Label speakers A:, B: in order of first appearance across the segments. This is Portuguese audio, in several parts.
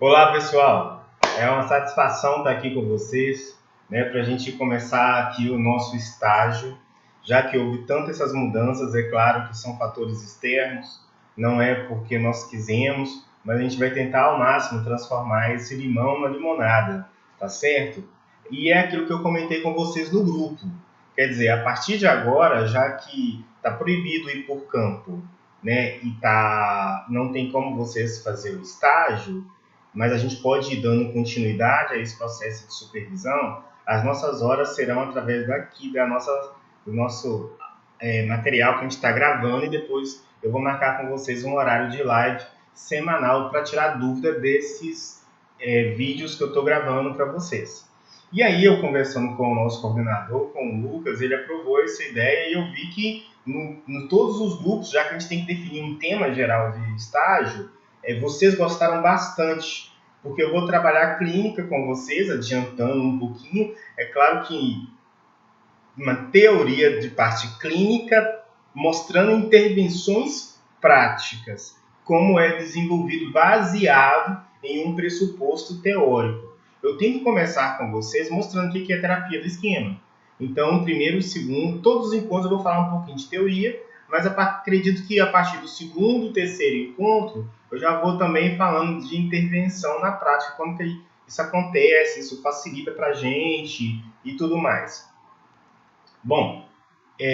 A: Olá, pessoal. É uma satisfação estar aqui com vocês, né, para a gente começar aqui o nosso estágio, já que houve tantas essas mudanças. É claro que são fatores externos, não é porque nós quisemos, mas a gente vai tentar ao máximo transformar esse limão na limonada, tá certo? E é aquilo que eu comentei com vocês no grupo. Quer dizer, a partir de agora, já que está proibido ir por campo, né, e não tem como vocês fazer o estágio, mas a gente pode ir dando continuidade a esse processo de supervisão. As nossas horas serão através do nosso material que a gente está gravando, e depois eu vou marcar com vocês um horário de live semanal para tirar dúvida desses vídeos que eu estou gravando para vocês. E aí, eu conversando com o nosso coordenador, com o Lucas, ele aprovou essa ideia, e eu vi que em todos os grupos, já que a gente tem que definir um tema geral de estágio, vocês gostaram bastante, porque eu vou trabalhar clínica com vocês, adiantando um pouquinho. É claro que uma teoria de parte clínica, mostrando intervenções práticas, como é desenvolvido baseado em um pressuposto teórico. Eu tenho que começar com vocês mostrando o que é terapia do esquema. Então, primeiro e segundo, todos os encontros eu vou falar um pouquinho de teoria, mas acredito que a partir do segundo, terceiro encontro, eu já vou também falando de intervenção na prática, como que isso acontece, isso facilita para a gente e tudo mais. Bom, a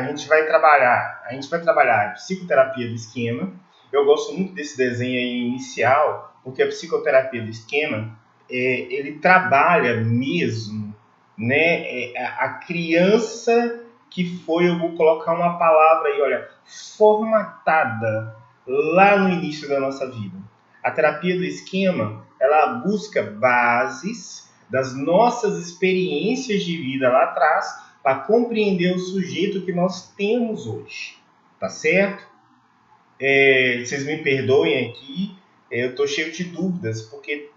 A: gente vai trabalhar? A gente vai trabalhar psicoterapia do esquema. Eu gosto muito desse desenho aí inicial, porque a psicoterapia do esquema, ele trabalha mesmo, né, a criança que foi, eu vou colocar uma palavra aí, olha, formatada lá no início da nossa vida. A terapia do esquema, ela busca bases das nossas experiências de vida lá atrás para compreender o sujeito que nós temos hoje, tá certo? Vocês me perdoem aqui, eu estou cheio de dúvidas, porque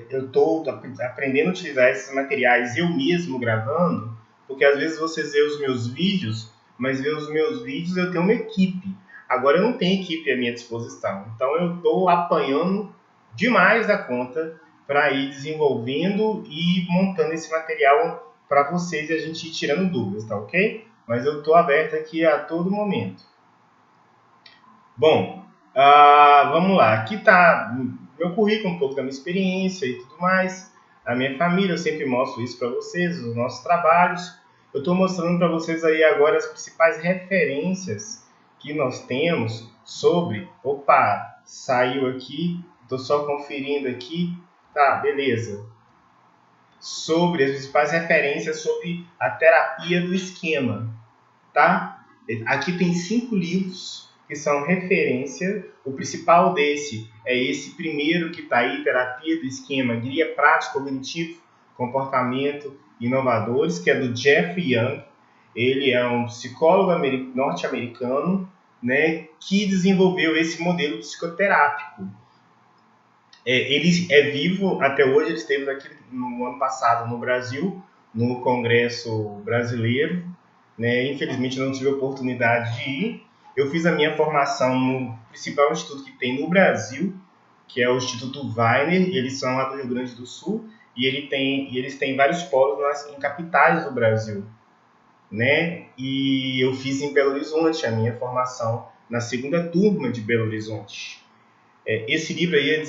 A: eu estou aprendendo a utilizar esses materiais eu mesmo gravando, porque às vezes vocês veem os meus vídeos, mas ver os meus vídeos eu tenho uma equipe. Agora eu não tenho equipe à minha disposição, então eu estou apanhando demais da conta para ir desenvolvendo e montando esse material para vocês, e a gente ir tirando dúvidas, tá ok? Mas eu estou aberto aqui a todo momento. Bom, vamos lá. Aqui está meu currículo, um pouco da minha experiência e tudo mais. A minha família, eu sempre mostro isso para vocês, os nossos trabalhos. Eu estou mostrando para vocês aí agora as principais referências que nós temos sobre... Opa, saiu aqui, estou só conferindo aqui. Tá, beleza. Sobre as principais referências sobre a terapia do esquema, tá? Aqui tem 5 livros que são referência. O principal desse é esse primeiro que está aí, Terapia do Esquema, Guia Prático Cognitivo, Comportamento Inovadores, que é do Jeffrey Young. Ele é um psicólogo norte-americano, né, que desenvolveu esse modelo psicoterápico. Ele é vivo até hoje. Ele esteve aqui no ano passado no Brasil, no Congresso Brasileiro, né? Infelizmente não tive a oportunidade de ir. Eu fiz a minha formação no principal instituto que tem no Brasil, que é o Instituto Weiner. Eles são lá do Rio Grande do Sul, e eles têm vários polos em capitais do Brasil, né? E eu fiz em Belo Horizonte a minha formação na segunda turma de Belo Horizonte. Esse livro aí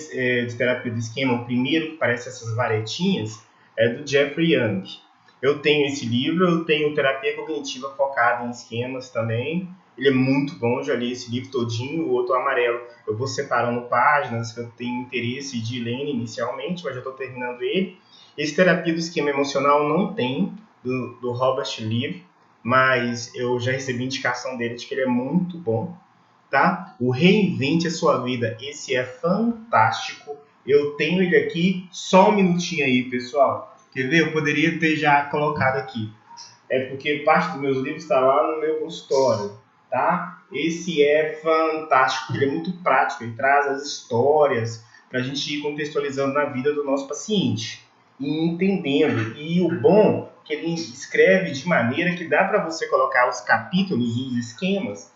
A: de terapia do esquema, o primeiro que parece essas varetinhas, é do Jeffrey Young. Eu tenho esse livro, eu tenho Terapia Cognitiva Focada em Esquemas também. Ele é muito bom, já li esse livro todinho, o outro amarelo. Eu vou separando páginas que eu tenho interesse de ler inicialmente, mas já estou terminando ele. Esse Terapia do Esquema Emocional não tem, do Robert Leaf, mas eu já recebi indicação dele de que ele é muito bom. Tá? O Reinvente a Sua Vida, esse é fantástico. Eu tenho ele aqui, só um minutinho aí, pessoal. Quer ver? Eu poderia ter já colocado aqui. É porque parte dos meus livros está lá no meu consultório, tá? Esse é fantástico, ele é muito prático, ele traz as histórias para a gente ir contextualizando na vida do nosso paciente e entendendo. E o bom é que ele escreve de maneira que dá para você colocar os capítulos, os esquemas,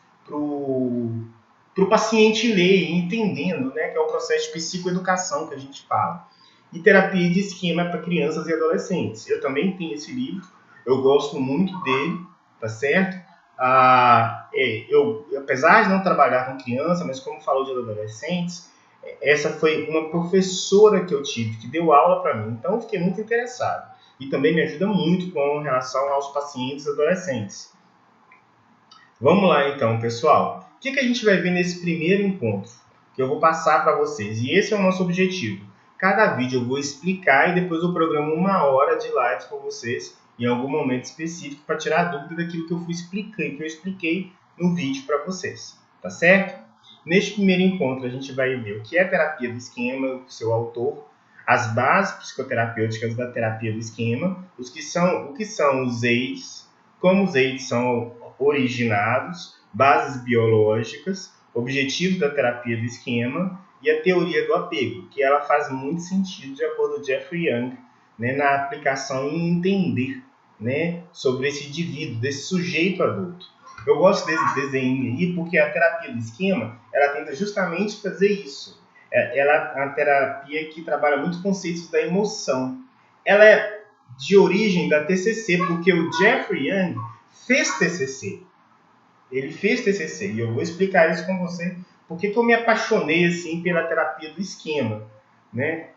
A: para o paciente ler e entendendo, né, que é o processo de psicoeducação que a gente fala. E terapia de esquema para crianças e adolescentes. Eu também tenho esse livro, eu gosto muito dele, tá certo? Eu, apesar de não trabalhar com criança, mas como falou de adolescentes, essa foi uma professora que eu tive, que deu aula para mim, então eu fiquei muito interessado. E também me ajuda muito com relação aos pacientes adolescentes. Vamos lá então, pessoal. O que a gente vai ver nesse primeiro encontro? Que eu vou passar para vocês. E esse é o nosso objetivo. Cada vídeo eu vou explicar e depois eu programo 1 hora de live com vocês em algum momento específico para tirar dúvida daquilo que eu expliquei no vídeo para vocês. Tá certo? Neste primeiro encontro a gente vai ver o que é terapia do esquema, o seu autor, as bases psicoterapêuticas da terapia do esquema, o que são os EIDs, como os EIDs são originados, bases biológicas, objetivos da terapia do esquema e a teoria do apego, que ela faz muito sentido de acordo com Jeffrey Young, né, na aplicação e entender, né, sobre esse indivíduo, desse sujeito adulto. Eu gosto desse desenho aí porque a terapia do esquema, ela tenta justamente fazer isso. Ela é uma terapia que trabalha muito conceitos da emoção. Ela é de origem da TCC, porque o Jeffrey Young fez TCC. Ele fez TCC e eu vou explicar isso com você. Por que eu me apaixonei assim pela terapia do esquema, né?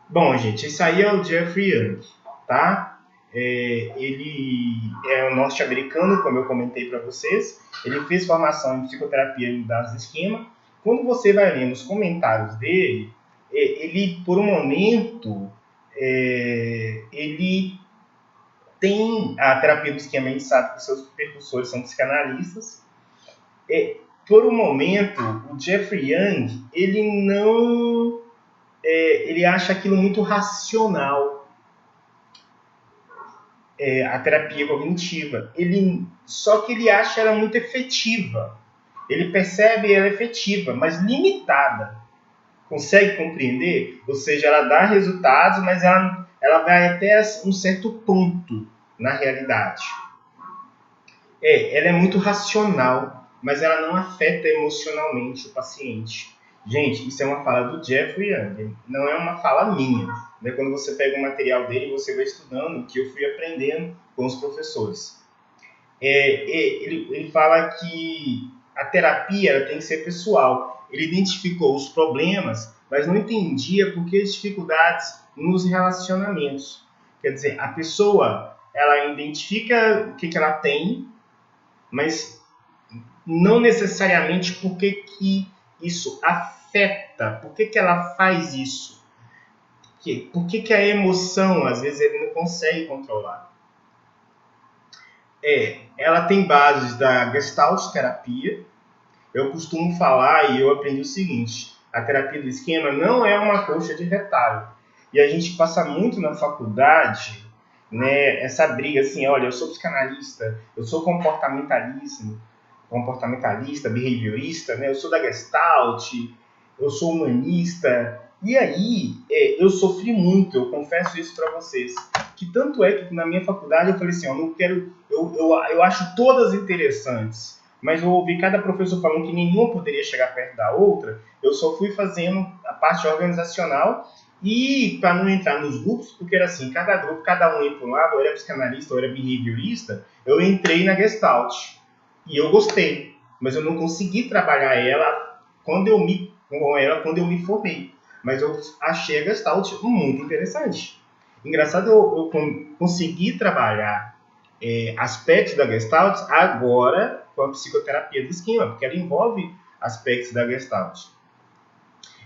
A: Bom, gente, esse aí é o Jeffrey Young, tá? Ele é um norte-americano, como eu comentei para vocês. Ele fez formação em psicoterapia e mudança de esquema. Quando você vai lendo os comentários dele, ele, por um momento, ele tem a terapia do esquema, a gente sabe que os seus percussores são psicanalistas. Por um momento, o Jeffrey Young, ele não... ele acha aquilo muito racional, a terapia cognitiva. Só que ele acha ela muito efetiva. Ele percebe ela efetiva, mas limitada. Consegue compreender? Ou seja, ela dá resultados, mas ela vai até um certo ponto na realidade. Ela é muito racional, mas ela não afeta emocionalmente o paciente. Gente, isso é uma fala do Jeffrey Young, não é uma fala minha. Né? Quando você pega o material dele, você vai estudando o que eu fui aprendendo com os professores. Ele fala que a terapia ela tem que ser pessoal. Ele identificou os problemas, mas não entendia por que as dificuldades nos relacionamentos. Quer dizer, a pessoa ela identifica o que ela tem, mas não necessariamente por que isso afeta, por que ela faz isso, por que a emoção, às vezes, ele não consegue controlar. Ela tem bases da Gestalt terapia. Eu costumo falar e eu aprendi o seguinte, a terapia do esquema não é uma coxa de retalho. E a gente passa muito na faculdade, né, essa briga assim, olha, eu sou psicanalista, eu sou comportamentalista, behaviorista, né, eu sou da Gestalt, eu sou humanista. E aí, eu sofri muito, eu confesso isso para vocês, que tanto é que na minha faculdade eu falei assim, eu acho todas interessantes, mas eu ouvi cada professor falando que nenhuma poderia chegar perto da outra, eu só fui fazendo a parte organizacional e para não entrar nos grupos, porque era assim, cada grupo, cada um ia para um lado, ou era psicanalista, ou era behaviorista, eu entrei na Gestalt e eu gostei, mas eu não consegui trabalhar ela quando eu me formei. Mas eu achei a Gestalt muito interessante. Engraçado, eu consegui trabalhar aspectos da Gestalt agora com a psicoterapia do esquema, porque ela envolve aspectos da Gestalt.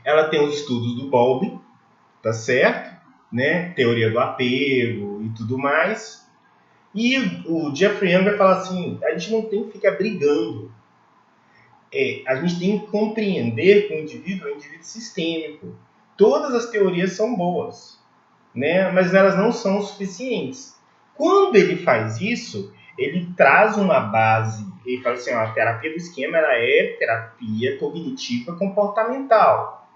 A: Ela tem os estudos do Bowlby, tá certo? Né? Teoria do apego e tudo mais. E o Jeffrey Young vai falar assim, a gente não tem que ficar brigando. A gente tem que compreender que o indivíduo é um indivíduo sistêmico. Todas as teorias são boas, né? Mas elas não são suficientes. Quando ele faz isso, ele traz uma base. Ele fala assim, a terapia do esquema ela é terapia cognitiva comportamental.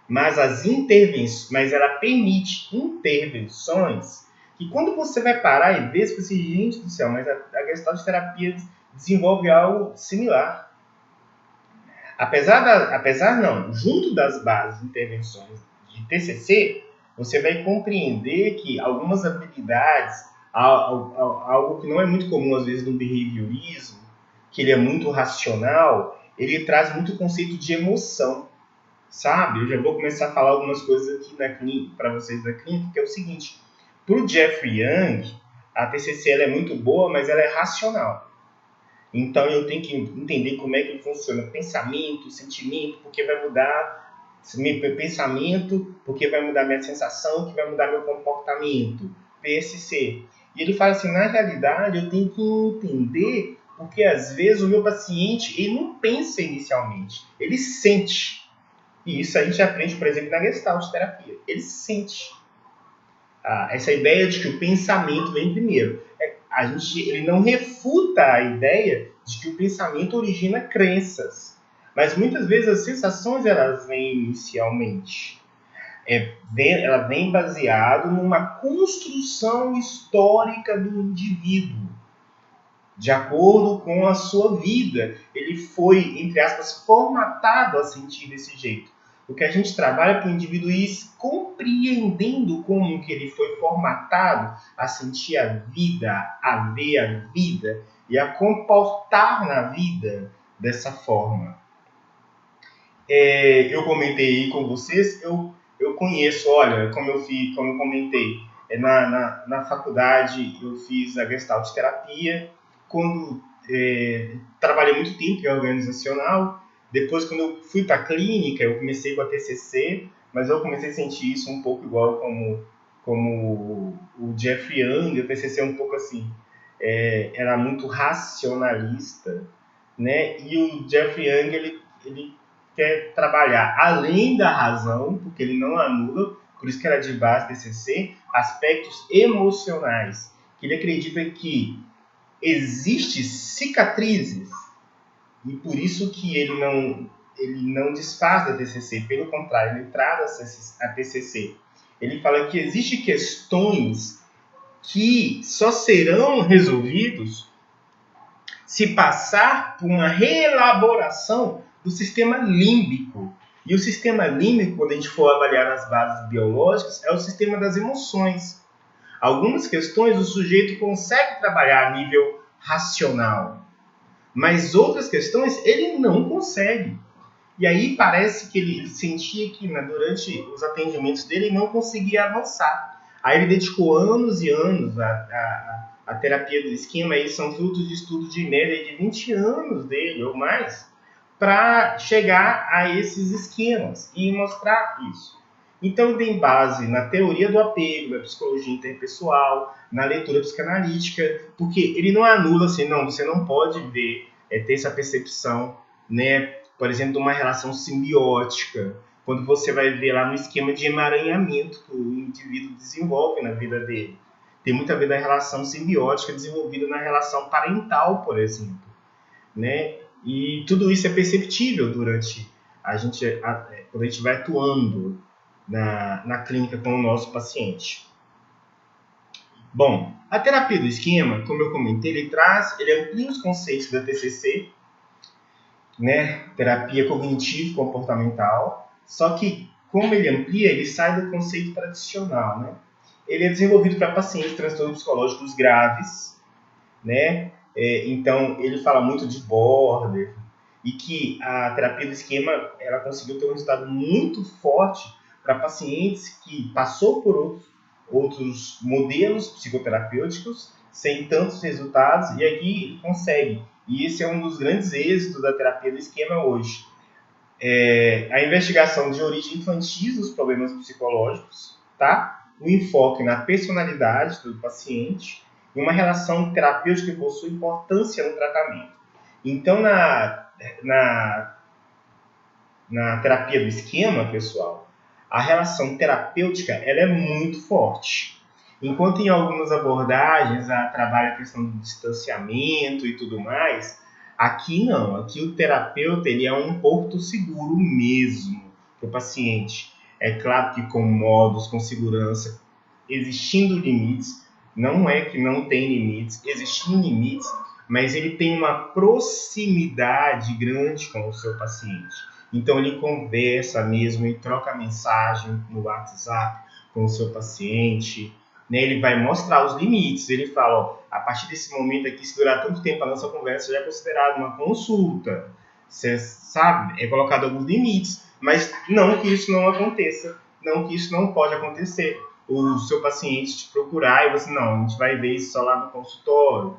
A: Mas ela permite intervenções que quando você vai parar e ver, você pensa, gente do céu, mas a Gestalt terapia desenvolve algo similar. Apesar não, junto das bases de intervenções de TCC, você vai compreender que algumas habilidades, algo que não é muito comum às vezes no behaviorismo, que ele é muito racional, ele traz muito conceito de emoção, sabe? Eu já vou começar a falar algumas coisas aqui na clínica para vocês da clínica, que é o seguinte: para o Jeffrey Young, a TCC ela é muito boa, mas ela é racional. Então eu tenho que entender como é que funciona pensamento, sentimento, porque vai mudar meu pensamento, porque vai mudar minha sensação, que vai mudar meu comportamento. PSC. E ele fala assim, na realidade eu tenho que entender, porque às vezes o meu paciente ele não pensa inicialmente, ele sente. E isso a gente aprende, por exemplo, na Gestalt terapia. Ele sente. Essa ideia de que o pensamento vem primeiro. Ele não refuta a ideia de que o pensamento origina crenças. Mas muitas vezes as sensações elas vêm inicialmente. Ela vem baseado numa construção histórica do indivíduo. De acordo com a sua vida. Ele foi, entre aspas, formatado a sentir desse jeito. O que a gente trabalha para o indivíduo ir compreendendo como que ele foi formatado a sentir a vida, a ver a vida e a comportar na vida dessa forma. Eu comentei aí com vocês, eu conheço, olha, como eu comentei, na faculdade eu fiz a Gestalt terapia, quando trabalhei muito tempo em organizacional. Depois, quando eu fui para a clínica, eu comecei com a TCC, mas eu comecei a sentir isso um pouco igual como o Jeffrey Young. A TCC é um pouco assim, era muito racionalista, né? E o Jeffrey Young, ele quer trabalhar além da razão, porque ele não anula, por isso que era de base TCC, aspectos emocionais, que ele acredita que existem cicatrizes, e por isso que ele não desfaz da TCC, pelo contrário, ele traz a TCC. Ele fala que existem questões que só serão resolvidos se passar por uma reelaboração do sistema límbico. E o sistema límbico, quando a gente for avaliar as bases biológicas, é o sistema das emoções. Algumas questões o sujeito consegue trabalhar a nível racional, mas outras questões ele não consegue. E aí parece que ele sentia que durante os atendimentos dele ele não conseguia avançar. Aí ele dedicou anos e anos a terapia do esquema, aí são frutos de estudos de média de 20 anos dele ou mais, para chegar a esses esquemas e mostrar isso. Então tem base na teoria do apego, na psicologia interpessoal, na leitura psicanalítica, porque ele não anula assim, não, você não pode ver, ter essa percepção, né, por exemplo, de uma relação simbiótica, quando você vai ver lá no esquema de emaranhamento que o indivíduo desenvolve na vida dele. Tem muito a ver da relação simbiótica desenvolvida na relação parental, por exemplo, né? E tudo isso é perceptível durante quando a gente vai atuando na clínica com o nosso paciente. Bom, a terapia do esquema, como eu comentei, ele amplia os conceitos da TCC, né? Terapia cognitivo-comportamental, só que como ele amplia, ele sai do conceito tradicional, né? Ele é desenvolvido para pacientes com transtornos psicológicos graves, né? Então, ele fala muito de border, e que a terapia do esquema ela conseguiu ter um resultado muito forte para pacientes que passou por outros modelos psicoterapêuticos sem tantos resultados, e aqui ele consegue. E esse é um dos grandes êxitos da terapia do esquema hoje. A investigação de origem infantil dos problemas psicológicos, tá? O enfoque na personalidade do paciente e uma relação terapêutica que possui importância no tratamento. Então, na terapia do esquema, pessoal, a relação terapêutica ela é muito forte. Enquanto em algumas abordagens trabalha a questão do distanciamento e tudo mais, aqui não. Aqui o terapeuta ele é um porto seguro mesmo para o paciente. É claro que com modos, com segurança, existindo limites. Não é que não tem limites, existem limites, mas ele tem uma proximidade grande com o seu paciente. Então ele conversa mesmo, ele troca mensagem no WhatsApp com o seu paciente, né? Ele vai mostrar os limites. Ele fala, ó, a partir desse momento aqui, se durar tanto tempo a nossa conversa já é considerada uma consulta. Você sabe, é colocado alguns limites, mas não que isso não aconteça, não que isso não pode acontecer. O seu paciente te procurar e você, não, a gente vai ver isso só lá no consultório.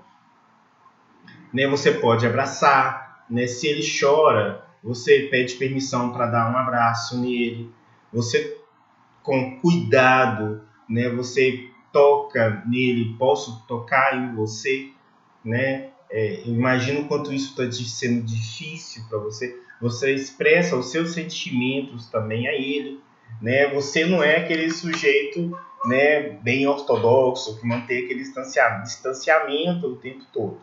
A: Né? Você pode abraçar, né? Se ele chora, você pede permissão para dar um abraço nele. Você, com cuidado, né? Você toca nele, posso tocar em você, né? Imagina o quanto isso está sendo difícil para você. Você expressa os seus sentimentos também a ele, né? Você não é aquele sujeito, né, bem ortodoxo que mantém aquele distanciamento o tempo todo.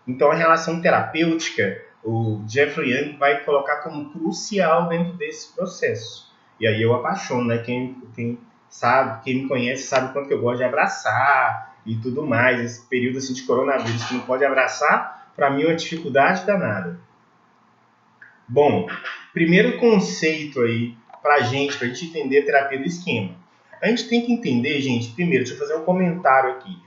A: Então, a relação terapêutica, o Jeffrey Young vai colocar como crucial dentro desse processo. E aí eu apaixono, né? Quem sabe, quem me conhece sabe o quanto que eu gosto de abraçar e tudo mais. Esse período assim, de coronavírus que não pode abraçar, para mim é uma dificuldade danada. Bom, primeiro conceito aí pra gente entender a terapia do esquema. A gente tem que entender, gente, primeiro, deixa eu fazer um comentário aqui.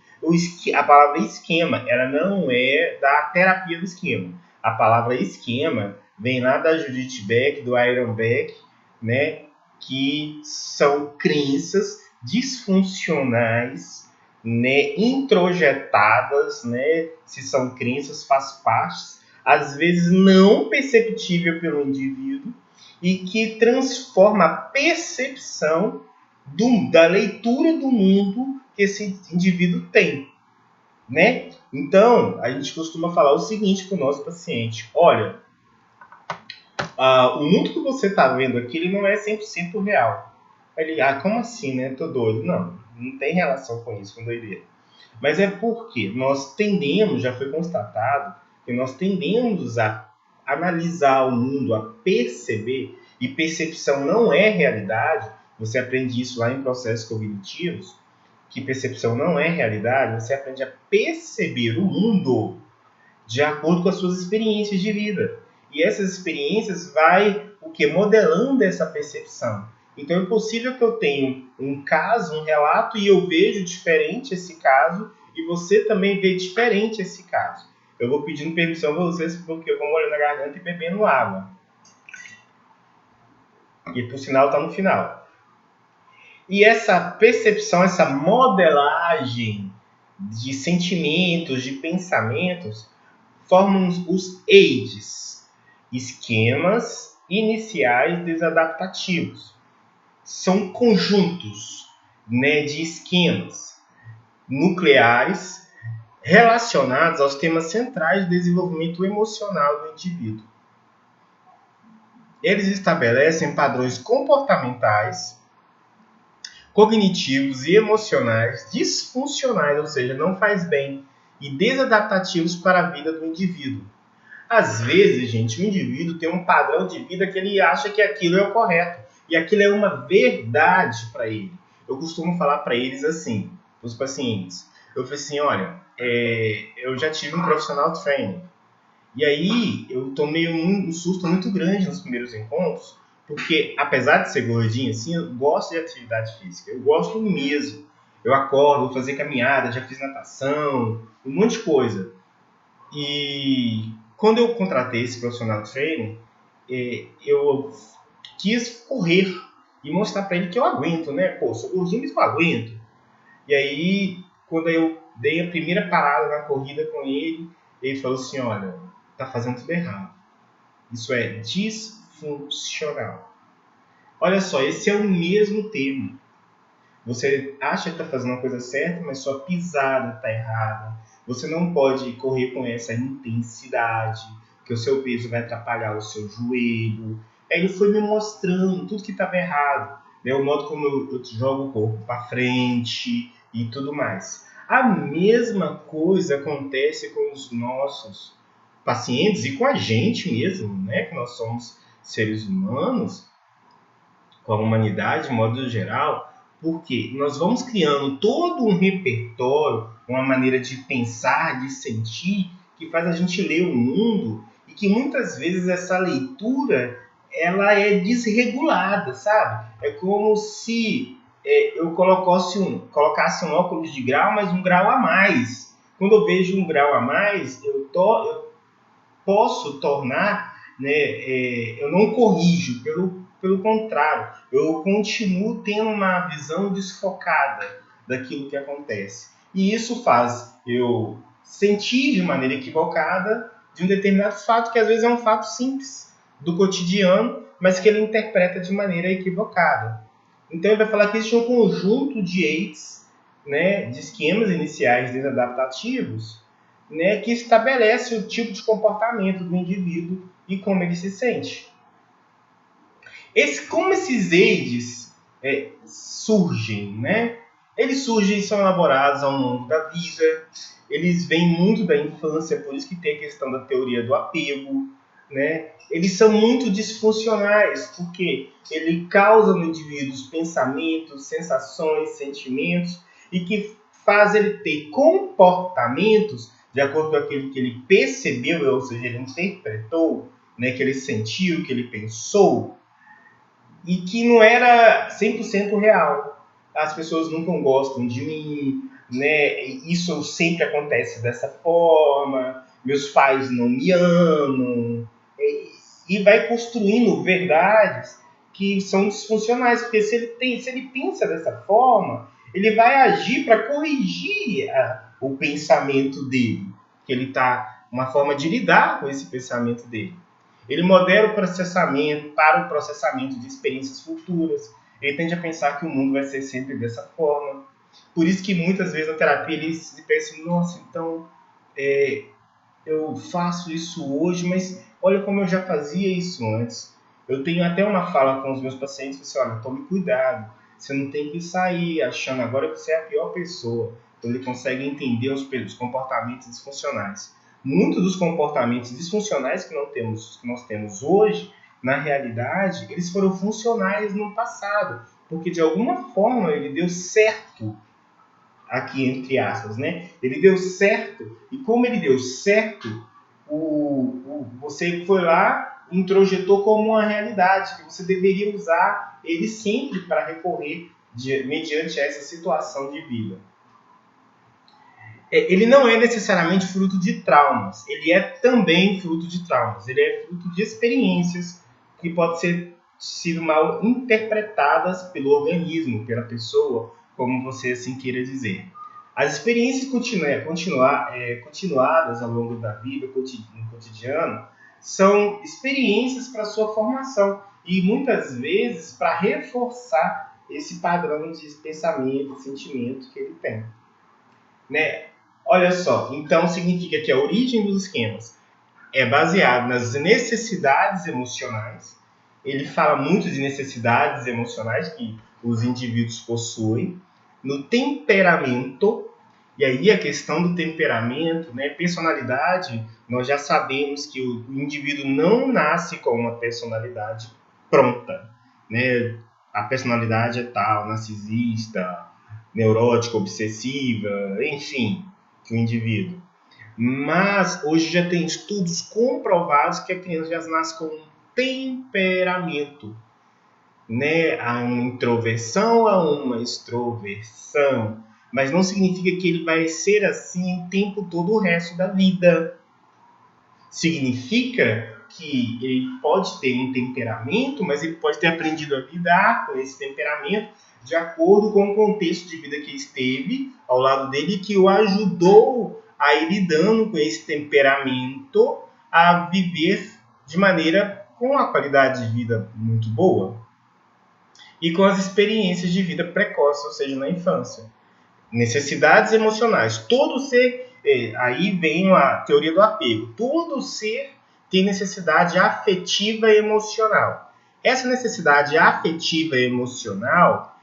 A: A palavra esquema, ela não é da terapia do esquema. A palavra esquema vem lá da Judith Beck, do Aaron Beck, né, que são crenças disfuncionais, né, introjetadas, né, se são crenças, faz parte, às vezes não perceptível pelo indivíduo, e que transforma a percepção da leitura do mundo que esse indivíduo tem, né? Então, a gente costuma falar o seguinte para o nosso paciente: olha, o mundo que você está vendo aqui, ele não é 100% real. Ele, como assim, né? Tô doido. Não tem relação com isso, com doideira. Mas é porque nós tendemos, já foi constatado, que nós tendemos a analisar o mundo, a perceber, e percepção não é realidade. Você aprende isso lá em processos cognitivos, que percepção não é realidade. Você aprende a perceber o mundo de acordo com as suas experiências de vida. E essas experiências vai modelando essa percepção. Então é possível que eu tenha um caso, um relato, e eu vejo diferente esse caso, e você também vê diferente esse caso. Eu vou pedindo permissão para vocês, porque eu vou molhando a garganta e bebendo água. E por sinal está no final. E essa percepção, essa modelagem de sentimentos, de pensamentos, formam os EIDs, esquemas iniciais desadaptativos. São conjuntos, né, de esquemas nucleares relacionados aos temas centrais de desenvolvimento emocional do indivíduo. Eles estabelecem padrões comportamentais, cognitivos e emocionais disfuncionais, ou seja, não faz bem, e desadaptativos para a vida do indivíduo. Às vezes, gente, o indivíduo tem um padrão de vida que ele acha que aquilo é o correto. E aquilo é uma verdade para ele. Eu costumo falar para eles assim, os pacientes. Eu falei assim, olha, eu já tive um profissional trainer. E aí, eu tomei um susto muito grande nos primeiros encontros, porque, apesar de ser gordinho, assim, eu gosto de atividade física. Eu gosto mesmo. Eu acordo, vou fazer caminhada, já fiz natação, um monte de coisa. E quando eu contratei esse profissional trainer, eu quis correr e mostrar para ele que eu aguento, né? Pô, sou gordinho, mas eu aguento. E aí, quando eu dei a primeira parada na corrida com ele, ele falou assim, olha, tá fazendo tudo errado. Isso é disfuncional. Olha só, esse é o mesmo termo. Você acha que está fazendo uma coisa certa, mas sua pisada está errada. Você não pode correr com essa intensidade, que o seu peso vai atrapalhar o seu joelho. Aí ele foi me mostrando tudo que estava errado, né? O modo como eu jogo o corpo para frente e tudo mais. A mesma coisa acontece com os nossos pacientes e com a gente mesmo, né? Que nós somos seres humanos, com a humanidade de modo geral, porque nós vamos criando todo um repertório, uma maneira de pensar, de sentir, que faz a gente ler o mundo e que muitas vezes essa leitura ela é desregulada, sabe? É como se eu colocasse um óculos de grau, mas um grau a mais. Quando eu vejo um grau a mais, eu posso tornar, né, eu não corrijo, pelo contrário, eu continuo tendo uma visão desfocada daquilo que acontece. E isso faz eu sentir de maneira equivocada de um determinado fato, que às vezes é um fato simples, do cotidiano, mas que ele interpreta de maneira equivocada. Então ele vai falar que existe um conjunto de aids, né, de esquemas iniciais desadaptativos, né, que estabelece o tipo de comportamento do indivíduo e como ele se sente. Como esses aids surgem, né? Eles surgem e são elaborados ao longo da vida, eles vêm muito da infância, por isso que tem a questão da teoria do apego, né? Eles são muito disfuncionais, porque ele causa no indivíduo pensamentos, sensações, sentimentos, e que faz ele ter comportamentos de acordo com aquilo que ele percebeu, ou seja, ele interpretou, né, que ele sentiu, que ele pensou, e que não era 100% real. As pessoas nunca gostam de mim, né? Isso sempre acontece dessa forma, meus pais não me amam, e vai construindo verdades que são disfuncionais, porque se ele pensa dessa forma, ele vai agir para corrigir o pensamento dele, que ele está uma forma de lidar com esse pensamento dele. Ele modela o processamento para o processamento de experiências futuras. Ele tende a pensar que o mundo vai ser sempre dessa forma. Por isso que muitas vezes na terapia ele se pensa, nossa, então eu faço isso hoje, mas olha como eu já fazia isso antes. Eu tenho até uma fala com os meus pacientes, assim, olha, tome cuidado, você não tem que sair achando agora que você é a pior pessoa. Então ele consegue entender os comportamentos disfuncionais. Muitos dos comportamentos disfuncionais que nós temos hoje, na realidade, eles foram funcionais no passado, porque de alguma forma ele deu certo, aqui entre aspas, né? Ele deu certo, e como ele deu certo, você foi lá e introjetou como uma realidade, que você deveria usar ele sempre para recorrer mediante essa situação de vida. Ele não é necessariamente fruto de traumas, ele é também fruto de traumas, ele é fruto de experiências que podem ser sido mal interpretadas pelo organismo, pela pessoa, como você assim queira dizer. As experiências continuadas ao longo da vida, no cotidiano, são experiências para sua formação e muitas vezes para reforçar esse padrão de pensamento, sentimento que ele tem, né? Olha só, então significa que a origem dos esquemas é baseada nas necessidades emocionais. Ele fala muito de necessidades emocionais que os indivíduos possuem, no temperamento, e aí a questão do temperamento, né, personalidade, nós já sabemos que o indivíduo não nasce com uma personalidade pronta, né? A personalidade é tal, narcisista, neurótica, obsessiva, enfim, que o indivíduo. Mas hoje já tem estudos comprovados que a criança já nasce com um temperamento, né? Há uma introversão, há uma extroversão, mas não significa que ele vai ser assim o tempo todo o resto da vida. Significa que ele pode ter um temperamento, mas ele pode ter aprendido a lidar com esse temperamento de acordo com o contexto de vida que esteve ao lado dele, que o ajudou a ir lidando com esse temperamento, a viver de maneira com a qualidade de vida muito boa e com as experiências de vida precoces, ou seja, na infância. Necessidades emocionais. Todo ser, aí vem a teoria do apego. Todo ser tem necessidade afetiva e emocional. Essa necessidade afetiva e emocional,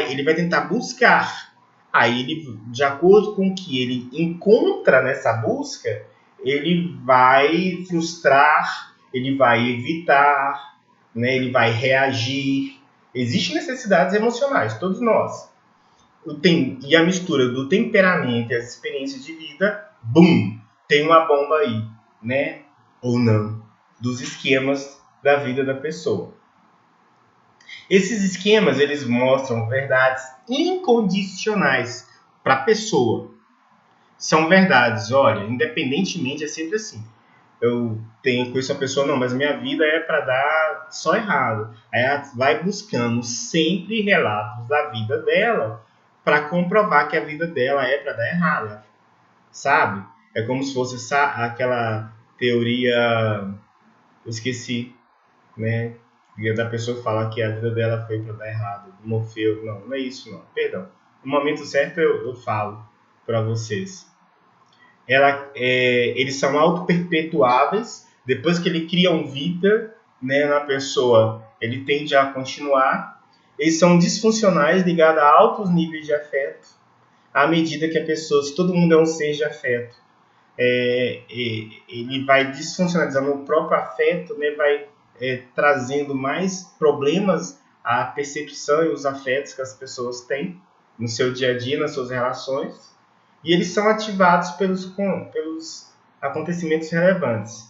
A: ele vai tentar buscar. Aí, ele, de acordo com o que ele encontra nessa busca, ele vai frustrar, ele vai evitar, né? Ele vai reagir. Existem necessidades emocionais, todos nós. E a mistura do temperamento e as experiências de vida, bum! tem uma bomba aí, né? Ou não, dos esquemas da vida da pessoa. Esses esquemas, eles mostram verdades incondicionais para a pessoa. São verdades, olha, independentemente, é sempre assim. Eu tenho com isso a pessoa, não, mas minha vida é para dar só errado. Aí ela vai buscando sempre relatos da vida dela para comprovar que a vida dela é para dar errado, sabe? É como se fosse aquela teoria, eu esqueci, né? Da pessoa falar que a vida dela foi para dar errado. Morfeu, não é isso não, perdão. No momento certo eu falo para vocês. Eles são auto-perpetuáveis. Depois que ele cria um vida, né, na pessoa, ele tende a continuar. Eles são disfuncionais, ligados a altos níveis de afeto, à medida que a pessoa, se todo mundo é um ser de afeto, ele vai desfuncionalizando o próprio afeto, né, vai trazendo mais problemas à percepção e os afetos que as pessoas têm no seu dia a dia, nas suas relações. E eles são ativados pelos acontecimentos relevantes.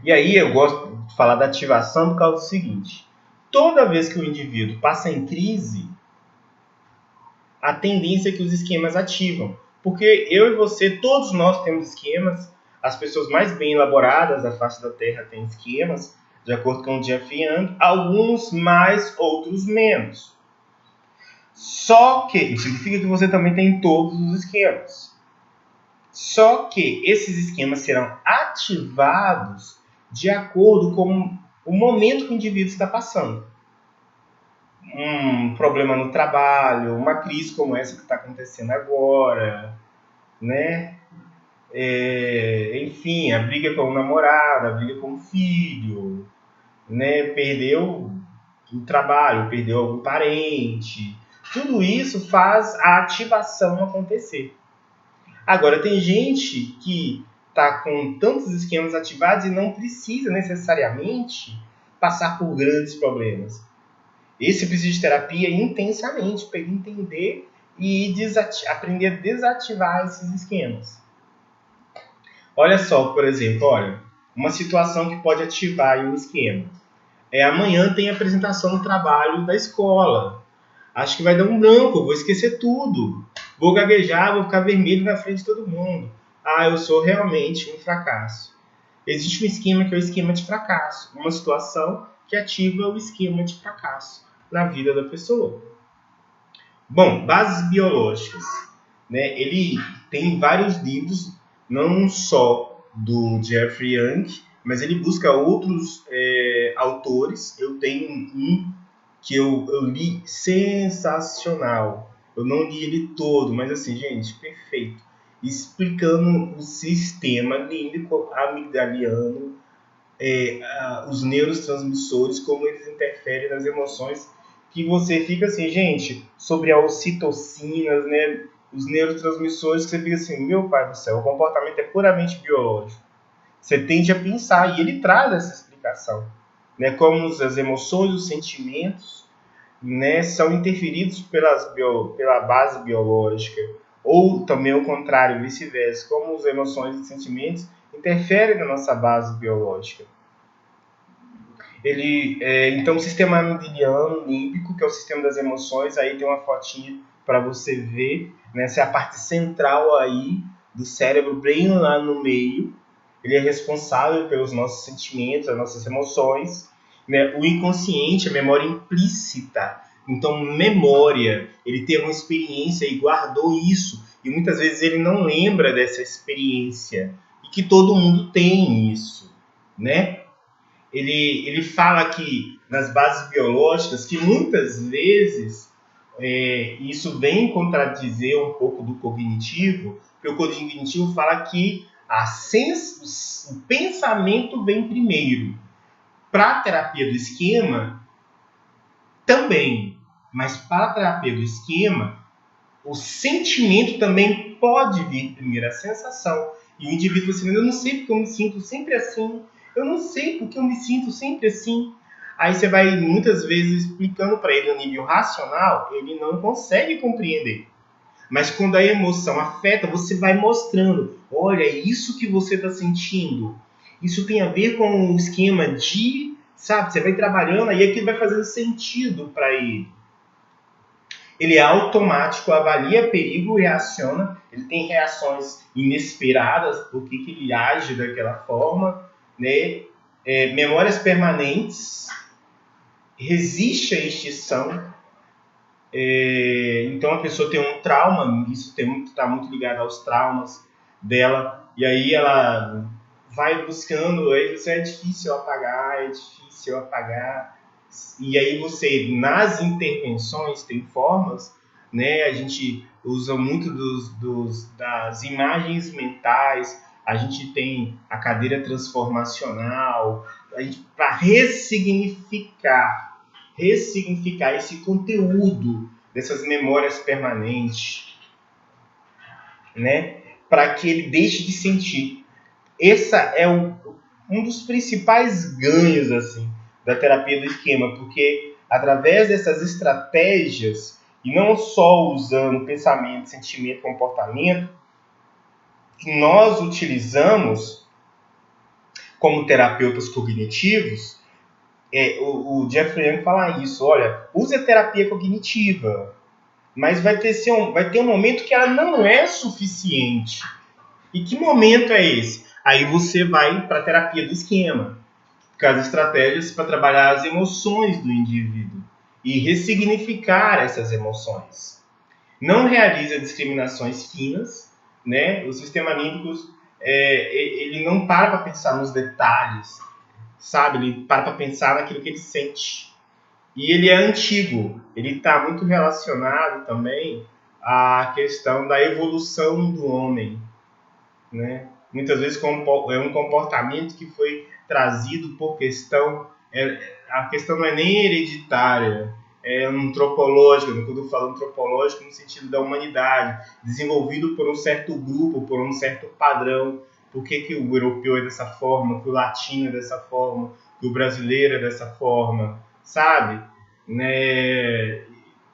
A: E aí eu gosto de falar da ativação por causa do seguinte. Toda vez que o indivíduo passa em crise, a tendência é que os esquemas ativam. Porque eu e você, todos nós temos esquemas. As pessoas mais bem elaboradas da face da Terra têm esquemas, de acordo com o Jeffrey Young. Alguns mais, outros menos. Só que, isso significa que você também tem todos os esquemas. Só que esses esquemas serão ativados de acordo com o momento que o indivíduo está passando. Um problema no trabalho, uma crise como essa que está acontecendo agora, né? Enfim, a briga com o namorado, a briga com o filho, né? Perdeu o trabalho, perdeu algum parente. Tudo isso faz a ativação acontecer. Agora, tem gente que está com tantos esquemas ativados e não precisa necessariamente passar por grandes problemas. Esse precisa de terapia intensamente para ele entender e aprender a desativar esses esquemas. Olha só, por exemplo, uma situação que pode ativar um esquema. Amanhã tem apresentação no trabalho da escola. Acho que vai dar um branco, vou esquecer tudo. Vou gaguejar, vou ficar vermelho na frente de todo mundo. Eu sou realmente um fracasso. Existe um esquema que é o esquema de fracasso. Uma situação que ativa o esquema de fracasso na vida da pessoa. Bom, bases biológicas. Né? Ele tem vários livros, não só do Jeffrey Young, mas ele busca outros autores. Eu tenho um que eu li sensacional. Eu não li ele todo, mas assim, gente, perfeito. Explicando o sistema límbico amigdaliano, os neurotransmissores, como eles interferem nas emoções, que você fica assim, gente, sobre as ocitocinas, né, os neurotransmissores, que você fica assim, meu pai do céu, o comportamento é puramente biológico. Você tende a pensar, e ele traz essa explicação, né, como as emoções, os sentimentos, né, são interferidos pela base biológica, ou também ao contrário, vice-versa, como as emoções e sentimentos interferem na nossa base biológica. Então, o sistema amigdaliano límbico, que é o sistema das emoções, aí tem uma fotinha para você ver, né, essa é a parte central aí do cérebro, bem lá no meio. Ele é responsável pelos nossos sentimentos, as nossas emoções, né? O inconsciente, a memória implícita. Então, memória, ele teve uma experiência e guardou isso. E muitas vezes ele não lembra dessa experiência. E que todo mundo tem isso, né? Ele fala que, nas bases biológicas, que muitas vezes isso vem contradizer um pouco do cognitivo, porque o cognitivo fala que o pensamento vem primeiro. Para a terapia do esquema, também. Mas para a terapia do esquema, o sentimento também pode vir primeiro, a sensação. E o indivíduo assim, eu não sei porque eu me sinto sempre assim. Eu não sei porque eu me sinto sempre assim. Aí você vai muitas vezes explicando para ele no nível racional, ele não consegue compreender. Mas quando a emoção afeta, você vai mostrando. olha, é isso que você está sentindo. Isso tem a ver com o esquema de, sabe, você vai trabalhando aí aquilo vai fazendo sentido para ele. Ele é automático, avalia perigo, reaciona, ele tem reações inesperadas, por que ele age daquela forma, né? Memórias permanentes, resiste à extinção. Então a pessoa tem um trauma, isso está muito ligado aos traumas dela, e aí ela vai buscando, aí isso é difícil apagar, e aí você, nas intervenções, tem formas, né, a gente usa muito das imagens mentais, a gente tem a cadeira transformacional, para ressignificar esse conteúdo dessas memórias permanentes, né? Para que ele deixe de sentir. Essa é um dos principais ganhos assim da terapia do esquema, porque através dessas estratégias, e não só usando pensamento, sentimento, comportamento, que nós utilizamos como terapeutas cognitivos, o Jeffrey Young fala isso, olha, use a terapia cognitiva, mas vai ter um momento que ela não é suficiente. E que momento é esse? Aí você vai para a terapia do esquema, com as estratégias para trabalhar as emoções do indivíduo e ressignificar essas emoções. Não realiza discriminações finas, né? O sistema límbico ele não para pensar nos detalhes, sabe? Ele para pensar naquilo que ele sente. E ele é antigo, ele está muito relacionado também à questão da evolução do homem, né? Muitas vezes é um comportamento que foi trazido por a questão não é nem hereditária, é antropológica, quando eu falo antropológico no sentido da humanidade, desenvolvido por um certo grupo, por um certo padrão. Por que o europeu é dessa forma, que o latino é dessa forma, que o brasileiro é dessa forma, sabe? Né?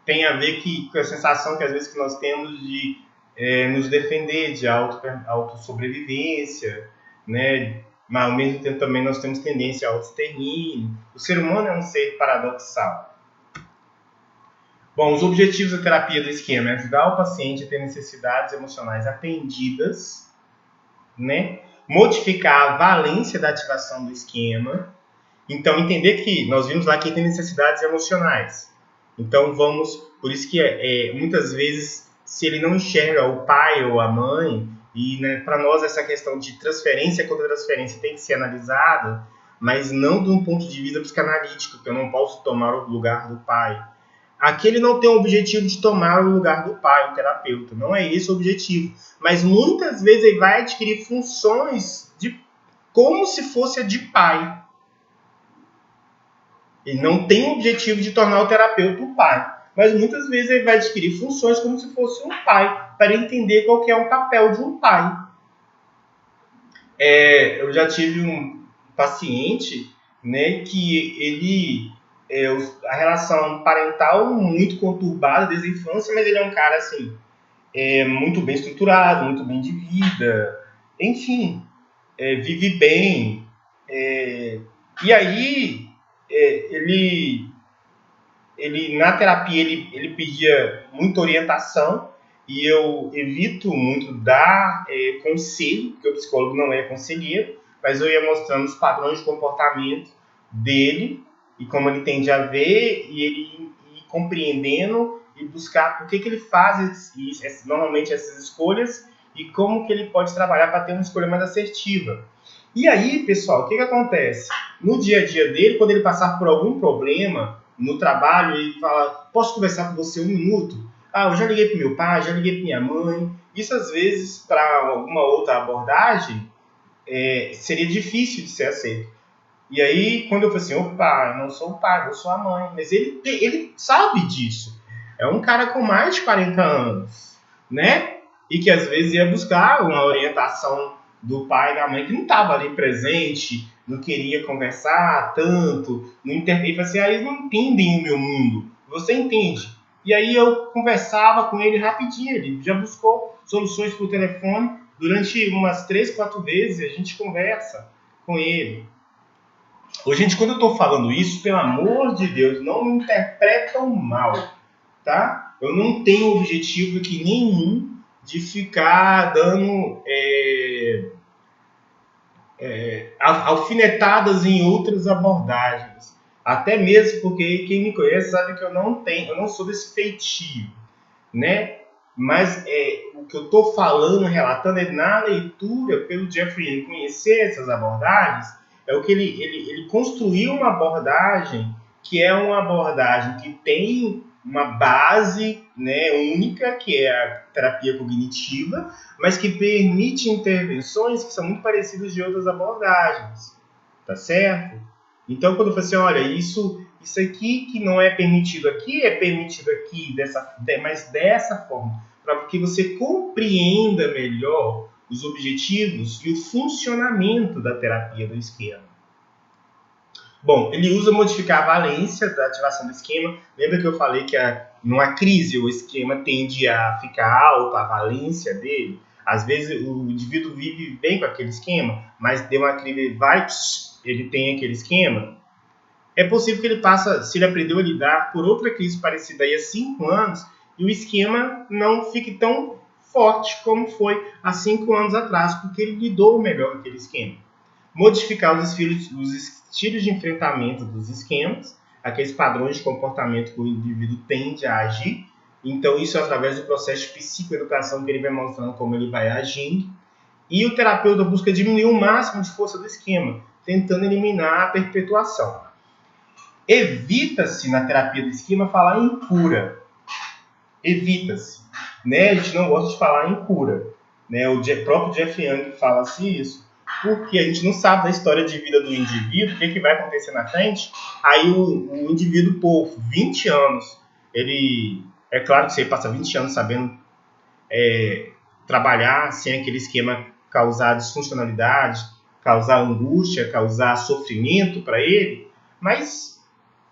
A: Tem a ver com a sensação que às vezes que nós temos de nos defender, de autossobrevivência, né? Mas ao mesmo tempo também nós temos tendência ao extermínio. O ser humano é um ser paradoxal. Bom, os objetivos da terapia do esquema é ajudar o paciente a ter necessidades emocionais atendidas, né? Modificar a valência da ativação do esquema. Então, entender que nós vimos lá que tem necessidades emocionais. Então, por isso que muitas vezes, se ele não enxerga o pai ou a mãe, e né, para nós essa questão de transferência contra transferência tem que ser analisada, mas não de um ponto de vista psicanalítico, que eu não posso tomar o lugar do pai. Aqui ele não tem o objetivo de tomar o lugar do pai, o terapeuta. Não é esse o objetivo. Mas muitas vezes ele vai adquirir funções como se fosse a de pai. Ele não tem o objetivo de tornar o terapeuta o pai. Mas muitas vezes ele vai adquirir funções como se fosse um pai, para entender qual que é o papel de um pai. Eu já tive um paciente, né, que a relação parental muito conturbada desde a infância, mas ele é um cara assim, muito bem estruturado, muito bem de vida, enfim, vive bem. E aí, ele na terapia ele pedia muita orientação e eu evito muito dar conselho, porque o psicólogo não é conselheiro, mas eu ia mostrando os padrões de comportamento dele e como ele tende a ver e ele ir compreendendo e buscar por que ele faz normalmente essas escolhas e como que ele pode trabalhar para ter uma escolha mais assertiva. E aí, pessoal, o que acontece? No dia a dia dele, quando ele passar por algum problema no trabalho, ele fala, posso conversar com você 1 minuto? Eu já liguei para meu pai, já liguei para minha mãe. Isso, às vezes, para alguma outra abordagem, seria difícil de ser aceito. E aí, quando eu falei assim, opa, eu não sou o pai, eu sou a mãe. Mas ele sabe disso. É um cara com mais de 40 anos, né? E que, às vezes, ia buscar uma orientação do pai e da mãe que não estava ali presente, não queria conversar tanto, não entende, assim, eles não entendem o meu mundo, você entende? E aí eu conversava com ele rapidinho, ele já buscou soluções por telefone, durante umas 3, 4 vezes a gente conversa com ele. Ô, gente, quando eu estou falando isso, pelo amor de Deus, não me interpretam mal, tá? Eu não tenho objetivo aqui nenhum de ficar dando alfinetadas em outras abordagens. Até mesmo porque quem me conhece sabe que eu não sou desse feitio, né? Mas o que eu estou falando, relatando, é na leitura, pelo Jeffrey conhecer essas abordagens, é o que ele construiu uma abordagem que é uma abordagem que tem uma base, né, única, que é a terapia cognitiva, mas que permite intervenções que são muito parecidas de outras abordagens, tá certo? Então, quando eu falo assim, olha, isso aqui que não é permitido aqui, é permitido aqui, mas dessa forma, para que você compreenda melhor os objetivos e o funcionamento da terapia do esquema. Bom, ele usa modificar a valência da ativação do esquema. Lembra que eu falei que numa crise o esquema tende a ficar alto, a valência dele? Às vezes o indivíduo vive bem com aquele esquema, mas deu uma crise, ele tem aquele esquema. É possível que ele se ele aprendeu a lidar por outra crise parecida aí há 5 anos, e o esquema não fique tão forte como foi há 5 anos atrás, porque ele lidou melhor com aquele esquema. Modificar os estilos de enfrentamento dos esquemas, aqueles padrões de comportamento que o indivíduo tende a agir. Então, isso é através do processo de psicoeducação que ele vai mostrando como ele vai agindo. E o terapeuta busca diminuir o máximo de força do esquema, tentando eliminar a perpetuação. Evita-se, na terapia do esquema, falar em cura. Evita-se. Né? A gente não gosta de falar em cura. Né? O próprio Jeff Young fala-se isso, porque a gente não sabe da história de vida do indivíduo, o que vai acontecer na frente. Aí o indivíduo, por 20 anos, é claro que você passa 20 anos sabendo trabalhar sem aquele esquema causar disfuncionalidade, causar angústia, causar sofrimento para ele, mas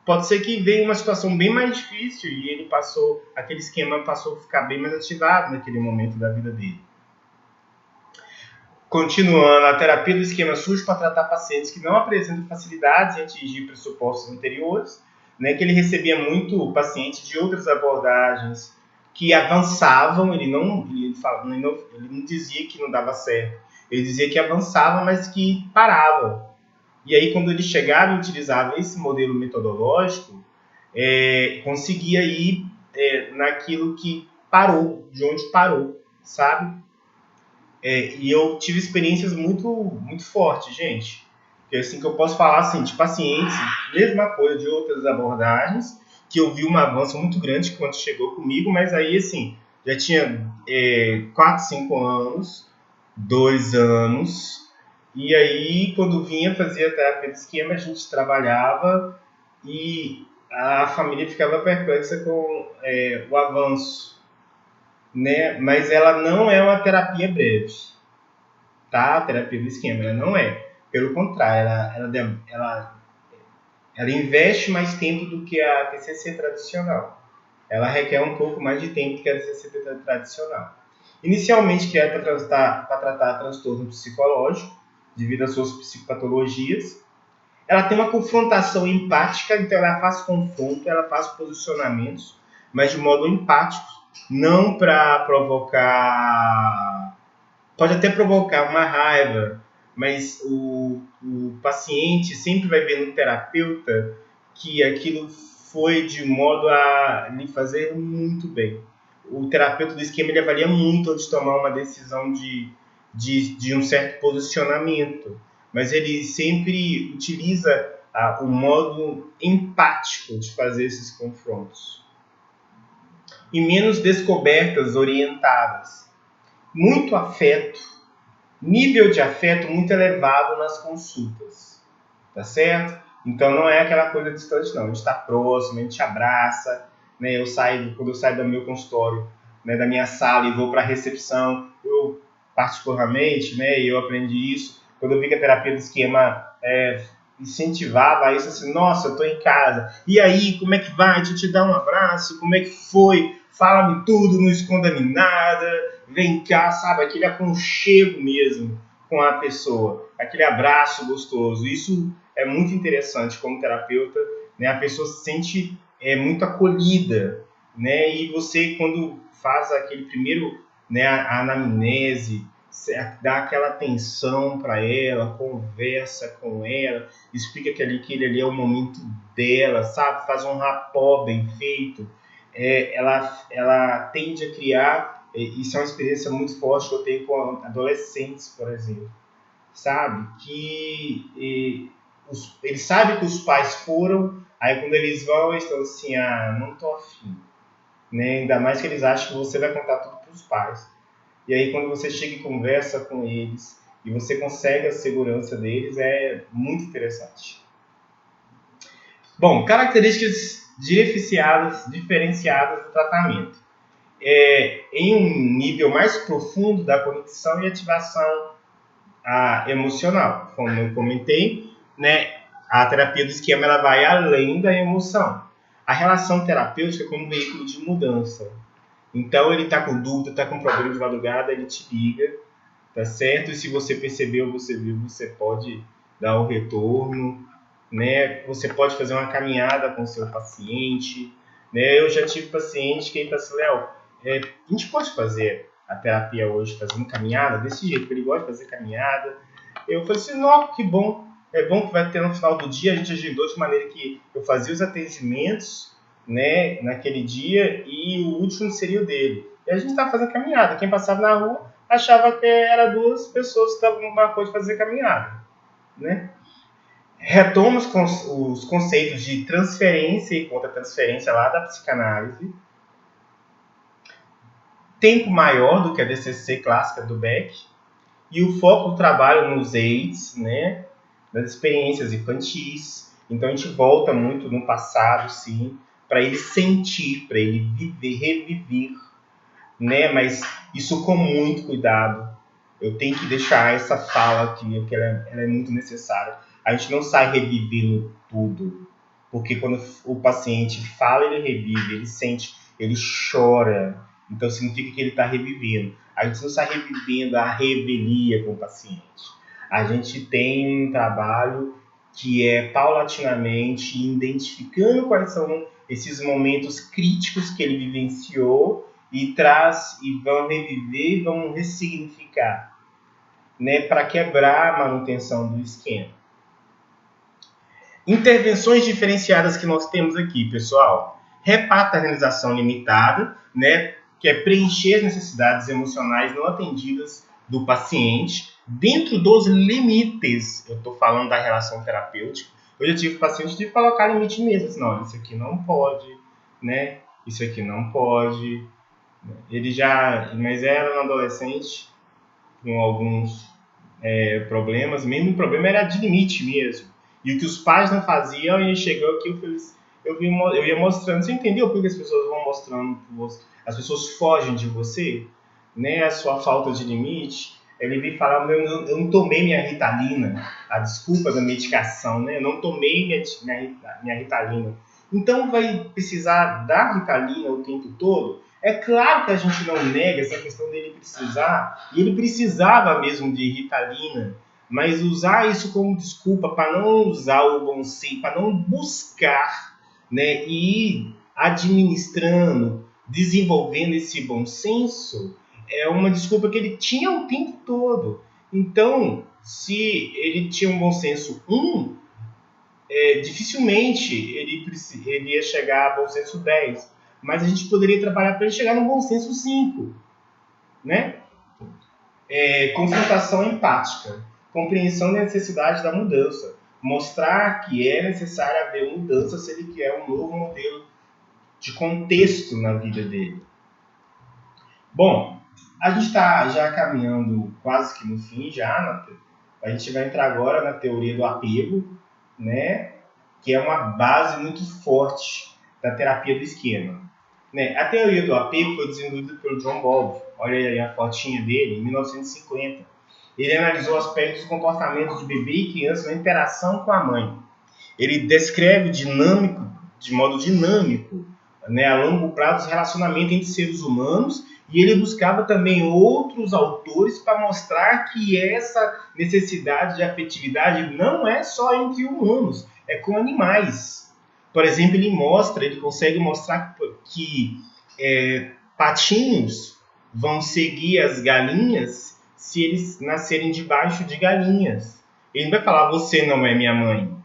A: pode ser que venha uma situação bem mais difícil e aquele esquema passou a ficar bem mais ativado naquele momento da vida dele. Continuando, a terapia do esquema surge para tratar pacientes que não apresentam facilidades em atingir pressupostos anteriores, né, que ele recebia muito paciente de outras abordagens que avançavam, ele não dizia que não dava certo, ele dizia que avançava, mas que parava. E aí, quando ele chegava e utilizava esse modelo metodológico, conseguia ir naquilo que parou, de onde parou, sabe? E eu tive experiências muito, muito fortes, gente. Que assim que eu posso falar assim, de pacientes, mesma coisa de outras abordagens, que eu vi um avanço muito grande quando chegou comigo, mas aí assim, já tinha 4, 5 anos, 2 anos, e aí quando vinha fazer a terapia de esquema, a gente trabalhava e a família ficava perplexa com o avanço, né? Mas ela não é uma terapia breve, tá? A terapia do esquema, ela não é. Pelo contrário, ela investe mais tempo do que a TCC tradicional. Ela requer um pouco mais de tempo que a TCC tradicional. Inicialmente criada para tratar transtorno psicológico, devido às suas psicopatologias, ela tem uma confrontação empática, então ela faz confronto, ela faz posicionamentos, mas de modo empático, não para provocar... Pode até provocar uma raiva, mas o paciente sempre vai ver no terapeuta que aquilo foi de modo a lhe fazer muito bem. O terapeuta do esquema ele avalia muito antes de tomar uma decisão de um certo posicionamento, mas ele sempre utiliza o modo empático de fazer esses confrontos. E menos descobertas orientadas. Muito afeto, nível de afeto muito elevado nas consultas, tá certo? Então não é aquela coisa distante não, a gente está próximo, a gente abraça, né? Quando eu saio do meu consultório, né, da minha sala e vou para a recepção, eu particularmente, né, eu aprendi isso, quando eu vi que a terapia do esquema incentivava isso, assim, nossa, eu estou em casa, e aí, como é que vai? Deixa eu te dar um abraço, como é que foi? Fala-me tudo, não esconda-me nada, vem cá, sabe? Aquele aconchego mesmo com a pessoa, aquele abraço gostoso. Isso é muito interessante como terapeuta, né? A pessoa se sente muito acolhida, né? E você, quando faz aquele primeiro, né, a anamnese, dá aquela atenção para ela, conversa com ela, explica que aquele ali é o momento dela, sabe? Faz um rapport bem feito. Ela tende a criar, isso é uma experiência muito forte que eu tenho com adolescentes, por exemplo, sabe? Que eles sabem que os pais foram, aí quando eles vão, eles estão assim, não tô afim, né? Ainda mais que eles acham que você vai contar tudo para os pais. E aí quando você chega e conversa com eles, e você consegue a segurança deles, é muito interessante. Bom, características diferenciadas do tratamento. Em um nível mais profundo da conexão e ativação emocional. Como eu comentei, né, a terapia do esquema ela vai além da emoção. A relação terapêutica é como um veículo de mudança. Então, ele está com dúvida, está com problema de madrugada, ele te liga, tá certo? E se você percebeu, você viu, você pode dar o retorno, né? Você pode fazer uma caminhada com o seu paciente, né? Eu já tive paciente que ele assim, Léo, a gente pode fazer a terapia hoje fazendo caminhada desse jeito, porque ele gosta de fazer caminhada. Eu falei assim, não, que bom. É bom que vai ter no final do dia, a gente agendou de maneira que eu fazia os atendimentos, né, naquele dia, e o último seria o dele. E a gente estava fazendo caminhada. Quem passava na rua achava que era duas pessoas que estavam marcando de fazer caminhada, né? Retoma os conceitos de transferência e contra-transferência lá da psicanálise. Tempo maior do que a DCC clássica do Beck. E o foco do trabalho nos AIDS, né? Das experiências infantis. Então a gente volta muito no passado, sim, para ele sentir, para ele viver, reviver, né? Mas isso com muito cuidado. Eu tenho que deixar essa fala aqui, que ela é muito necessária. A gente não sai revivendo tudo, porque quando o paciente fala, ele revive, ele sente, ele chora. Então significa que ele está revivendo. A gente não está revivendo a revelia com o paciente. A gente tem um trabalho que é paulatinamente identificando quais são esses momentos críticos que ele vivenciou e vão reviver e vão ressignificar, né, para quebrar a manutenção do esquema. Intervenções diferenciadas que nós temos aqui, pessoal. Repaternização limitada, né, que é preencher as necessidades emocionais não atendidas do paciente dentro dos limites. Eu estou falando da relação terapêutica. Eu já tive paciente de colocar limite mesmo. Assim, não, isso aqui não pode, né? Isso aqui não pode. Mas era um adolescente com alguns problemas. Mesmo o problema era de limite mesmo. E o que os pais não faziam, e chegou aqui, eu ia mostrando. Você entendeu por que as pessoas vão mostrando? As pessoas fogem de você, né? A sua falta de limite. Ele veio falar, eu não tomei minha Ritalina, a desculpa da medicação, né? Eu não tomei minha Ritalina. Então vai precisar da Ritalina o tempo todo? É claro que a gente não nega essa questão dele precisar, e ele precisava mesmo de Ritalina, mas usar isso como desculpa para não usar o bom senso, para não buscar, né, e ir administrando, desenvolvendo esse bom senso, é uma desculpa que ele tinha o tempo todo. Então, se ele tinha um bom senso 1, dificilmente ele ia chegar a bom senso 10. Mas a gente poderia trabalhar para ele chegar no bom senso 5. Né? Confrontação empática. Compreensão da necessidade da mudança. Mostrar que é necessário haver mudança se ele quer um novo modelo de contexto na vida dele. Bom, a gente está já caminhando quase que no fim, a gente vai entrar agora na teoria do apego, né? Que é uma base muito forte da terapia do esquema. Né? A teoria do apego foi desenvolvida pelo John Bowlby. Olha aí a fotinha dele, em 1950. Ele analisou aspectos do comportamento de bebê e criança na interação com a mãe. Ele descreve de modo dinâmico, né, a longo prazo, o relacionamento entre seres humanos E ele buscava também outros autores para mostrar que essa necessidade de afetividade não é só entre humanos, é com animais. Por exemplo, ele consegue mostrar que patinhos vão seguir as galinhas se eles nascerem debaixo de galinhas. Ele não vai falar, você não é minha mãe.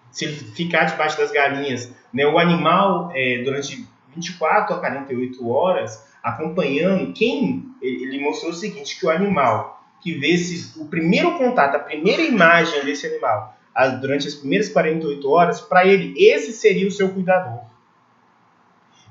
A: Se ele ficar debaixo das galinhas, né, o animal, durante 24 a 48 horas, acompanhando, ele mostrou o seguinte, que o animal que vê o primeiro contato, a primeira imagem desse animal, durante as primeiras 48 horas, para ele, esse seria o seu cuidador.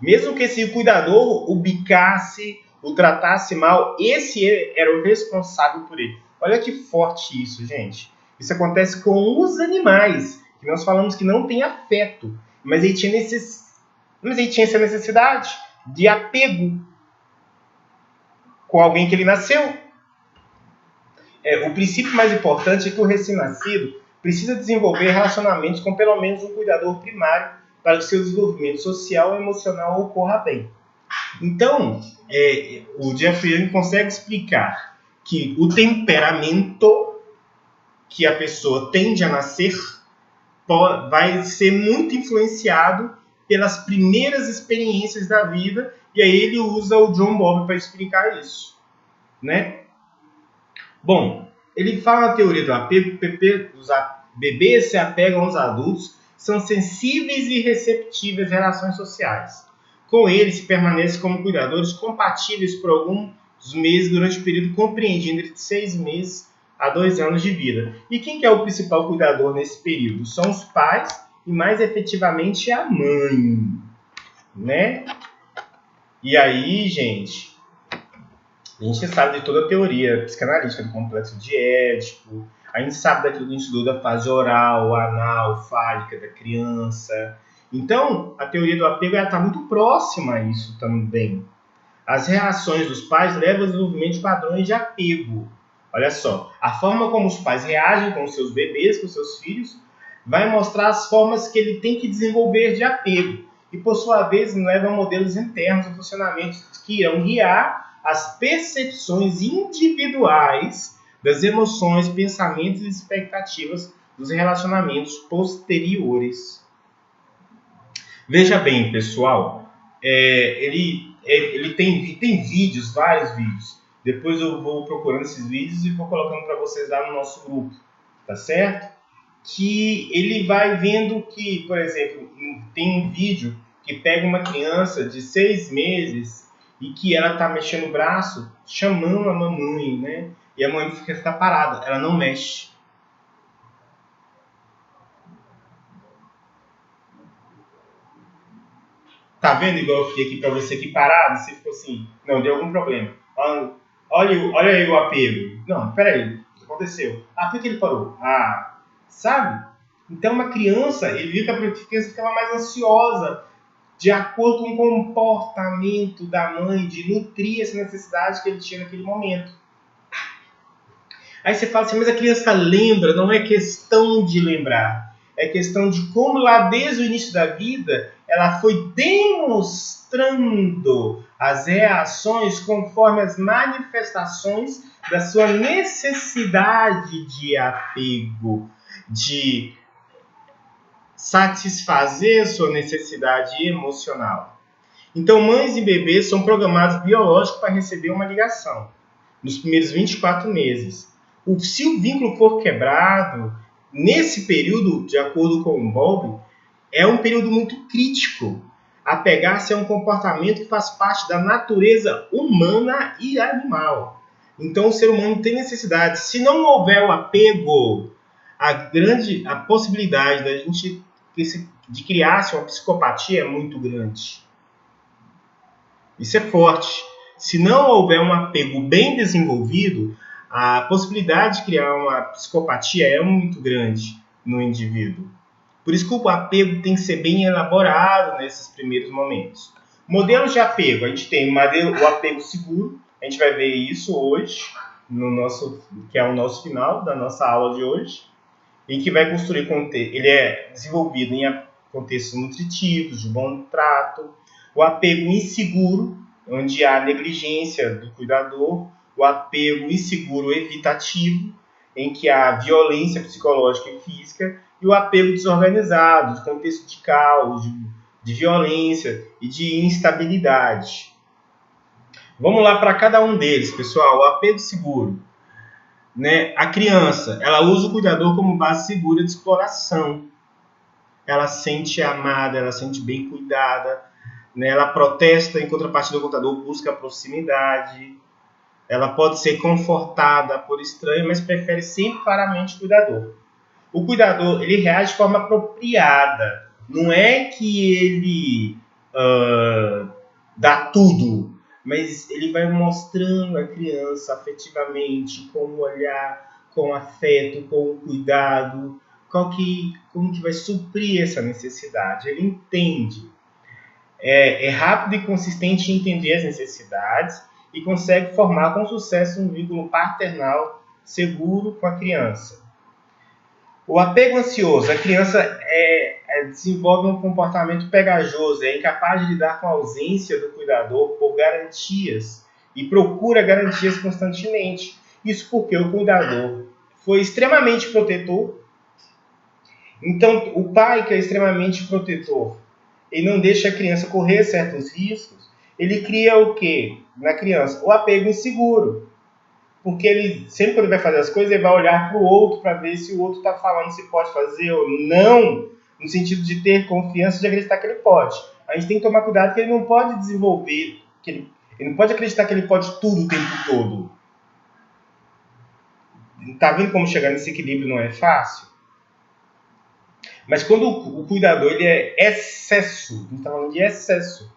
A: Mesmo que esse cuidador o bicasse, o tratasse mal, esse era o responsável por ele. Olha que forte isso, gente. Isso acontece com os animais, que nós falamos que não tem afeto, mas ele tinha essa necessidade de apego com alguém que ele nasceu. O princípio mais importante é que o recém-nascido precisa desenvolver relacionamentos com pelo menos um cuidador primário para que o seu desenvolvimento social e emocional ocorra bem. Então, o Jeffrey Young consegue explicar que o temperamento que a pessoa tende a nascer vai ser muito influenciado pelas primeiras experiências da vida, e aí ele usa o John Bowlby para explicar isso, né? Bom, ele fala na teoria do apego que os bebês se apegam aos adultos, são sensíveis e receptíveis às relações sociais. Com eles, se permanecem como cuidadores compatíveis por alguns meses durante o período compreendido entre 6 meses a 2 anos de vida. E quem que é o principal cuidador nesse período? São os pais e, mais efetivamente, a mãe, né? E aí, gente, a gente sabe de toda a teoria psicanalítica do complexo de Édipo, a gente sabe daquilo que a gente estudou da fase oral, anal, fálica da criança. Então, a teoria do apego está muito próxima a isso também. As reações dos pais levam ao desenvolvimento de padrões de apego. Olha só, a forma como os pais reagem com os seus bebês, com os seus filhos, vai mostrar as formas que ele tem que desenvolver de apego. E, por sua vez, leva a modelos internos de funcionamento que irão guiar as percepções individuais das emoções, pensamentos e expectativas dos relacionamentos posteriores. Veja bem, pessoal, ele tem vídeos, vários vídeos. Depois eu vou procurando esses vídeos e vou colocando para vocês lá no nosso grupo, tá certo? Que ele vai vendo que, por exemplo, tem um vídeo que pega uma criança de 6 meses e que ela está mexendo o braço, chamando a mamãe, né? E a mãe fica parada, ela não mexe. Tá vendo igual eu fiquei aqui para você aqui parado? Você ficou assim, não, deu algum problema. Olha aí o apego. Não, peraí, o que aconteceu? Por que ele parou? Sabe? Então uma criança, ele viu que a criança ficava mais ansiosa, de acordo com o comportamento da mãe, de nutrir essa necessidade que ele tinha naquele momento. Aí você fala assim, mas a criança lembra, não é questão de lembrar. É questão de como lá desde o início da vida ela foi demonstrando as reações conforme as manifestações da sua necessidade de apego, de satisfazer sua necessidade emocional. Então, mães e bebês são programados biológicos para receber uma ligação nos primeiros 24 meses. Se o vínculo for quebrado, nesse período, de acordo com o Bowlby, é um período muito crítico. Apegar-se é um comportamento que faz parte da natureza humana e animal. Então, o ser humano tem necessidade. Se não houver o apego, a possibilidade da gente de criar-se uma psicopatia é muito grande. Isso é forte. Se não houver um apego bem desenvolvido, a possibilidade de criar uma psicopatia é muito grande no indivíduo. Por isso que o apego tem que ser bem elaborado nesses primeiros momentos. Modelos de apego. A gente tem o apego seguro. A gente vai ver isso hoje, que é o nosso final da nossa aula de hoje. E que vai construir ele é desenvolvido em contextos nutritivos, de bom trato. O apego inseguro, onde há negligência do cuidador, o apego inseguro evitativo, em que há violência psicológica e física, e o apego desorganizado, de contexto de caos, de violência e de instabilidade. Vamos lá para cada um deles, pessoal. O apego seguro. Né? A criança, ela usa o cuidador como base segura de exploração. Ela sente amada, ela sente bem cuidada, né? Ela protesta em contrapartida do cuidador, busca a proximidade. Ela pode ser confortada por estranho, mas prefere sempre claramente o cuidador. O cuidador, ele reage de forma apropriada. Não é que ele dá tudo, mas ele vai mostrando a criança afetivamente, com o olhar, com afeto, com o cuidado, como que vai suprir essa necessidade. Ele entende. É rápido e consistente em entender as necessidades e consegue formar com sucesso um vínculo paternal seguro com a criança. O apego ansioso. A criança desenvolve um comportamento pegajoso, é incapaz de lidar com a ausência do cuidador por garantias e procura garantias constantemente. Isso porque o cuidador foi extremamente protetor. Então, o pai que é extremamente protetor, ele não deixa a criança correr certos riscos, ele cria o quê? Na criança? O apego inseguro. Porque ele, sempre que ele vai fazer as coisas, ele vai olhar para o outro para ver se o outro está falando se pode fazer ou não, no sentido de ter confiança de acreditar que ele pode. A gente tem que tomar cuidado que ele não pode desenvolver, ele não pode acreditar que ele pode tudo o tempo todo. Tá vendo como chegar nesse equilíbrio não é fácil? Mas quando o cuidador ele é excesso, a gente está falando de excesso,